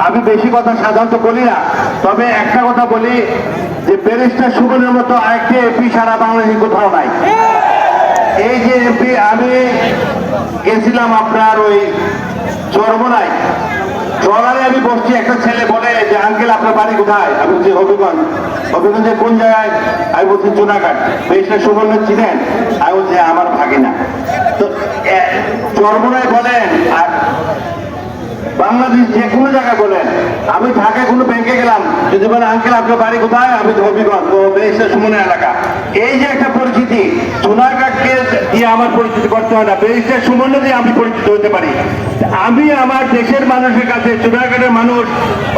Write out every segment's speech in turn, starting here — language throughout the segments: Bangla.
আমি বেশি কথা সাধারণত বলি না, তবে একটা কথা বলি যে ব্যারিস্টার সুমনের মতো আরেকটি এমপি সারা বাংলাদেশে কোথাও নাই। এই যে এমপি, আমি গেছিলাম আপনার ওই চরমনায়, চরারে আমি বসছি, একটা ছেলে বলে যে আঙ্কেল আপনার বাড়ি কোথায়? আমি বলছি হবিগঞ্জ। হবিগঞ্জে কোন জায়গায়? আমি বলছি জুনাঘাট। ব্যারিস্টার সুমন চিনেন? আমি বলছি আমার ভাগিনা। তো চরমনায় বলেন আর বাংলাদেশ যে কোনো জায়গায় বলেন, আমি ঢাকায় কোনো ব্যাংকে গেলাম, যদি বলে আঙ্কেল আপনার বাড়ি কোথায়? আমি হবিগঞ্জ, ও ব্যারিস্টার সুমনের এলাকা। এই যে একটা পরিচিতি, চুনাঘাটকে দিয়ে আমার পরিচিতি করতে হয় না, ব্যারিস্টার সুমনে দিয়ে আমি পরিচিত হতে পারি। আমি আমার দেশের মানুষের কাছে, চুনাঘাটের মানুষ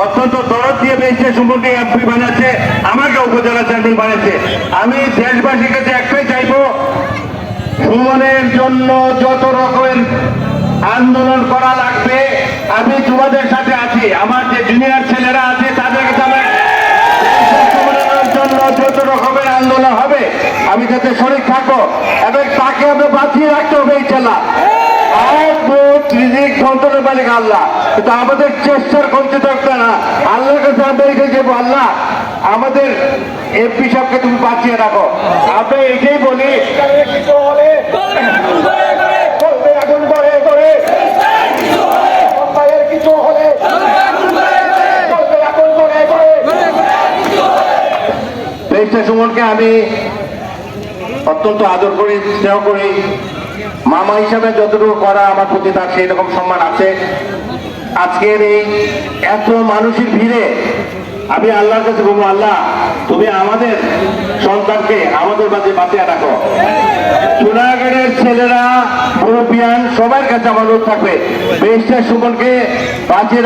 অত্যন্ত দরদ দিয়ে ব্যারিস্টার সুমনকে এমপি বানাচ্ছে, আমাকে উপজেলা চেয়ারম্যান বানাচ্ছে। আমি দেশবাসীর কাছে একটাই চাইবো, সুমনের জন্য যত রকমের আন্দোলন করা লাগবে আমি তোমাদের সাথে আছি। আমার যে জুনিয়র ছেলেরা আছে তাদের কাছে জন্য যত রকমের আন্দোলন হবে আমি যাতে শরীর থাকবো, এবং তাকে আমরা বাঁচিয়ে রাখতে হবে। এই ছেলা যন্ত্রের মালিক আল্লাহ, কিন্তু আমাদের চেষ্টার কমতে থাকবে না। আল্লাহর কাছে আমরা এটাই যাবো, আল্লাহ আমাদের এমপি সাহেবকে তুমি বাঁচিয়ে রাখো। আমরা এটাই বলি, ব্যারিস্টার সুমনকে আমি অত্যন্ত আদর করি, স্নেহ করি। মামা হিসাবে যতটুকু করা আমার প্রতি তার সেই রকম সম্মান আছে। আজকের এই এত মানুষের ভিড়ে আমি আল্লাহর কাছে বলবো, আল্লাহ তুমি আমাদের সন্তানকে আমাদের মাঝে বাঁচিয়ে রাখো। চুনাঘাটের ছেলেরা, মুরব্বিয়ান সবার কাছে আমার অনুরোধ থাকবে, ব্যারিস্টার সুমনকে বাঁচিয়ে